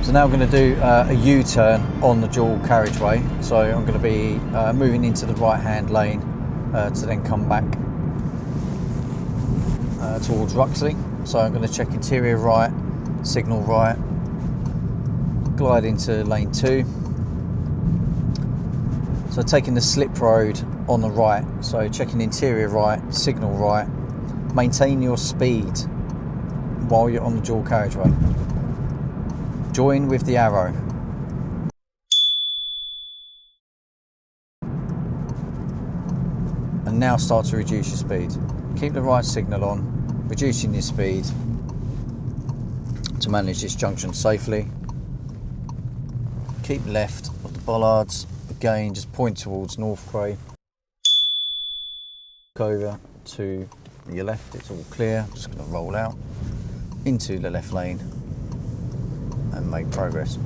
So now I'm going to do a U-turn on the dual carriageway. So I'm going to be moving into the right-hand lane to then come back towards Ruxley. So I'm going to check interior right, signal right, glide into lane 2. So taking the slip road on the right, so checking interior right, signal right, maintain your speed while you're on the dual carriageway. Join with the arrow. And now start to reduce your speed. Keep the right signal on, reducing your speed to manage this junction safely. Keep left of the bollards. Again, just point towards North Cray. Over to your left, it's all clear. I'm just going to roll out into the left lane and make progress.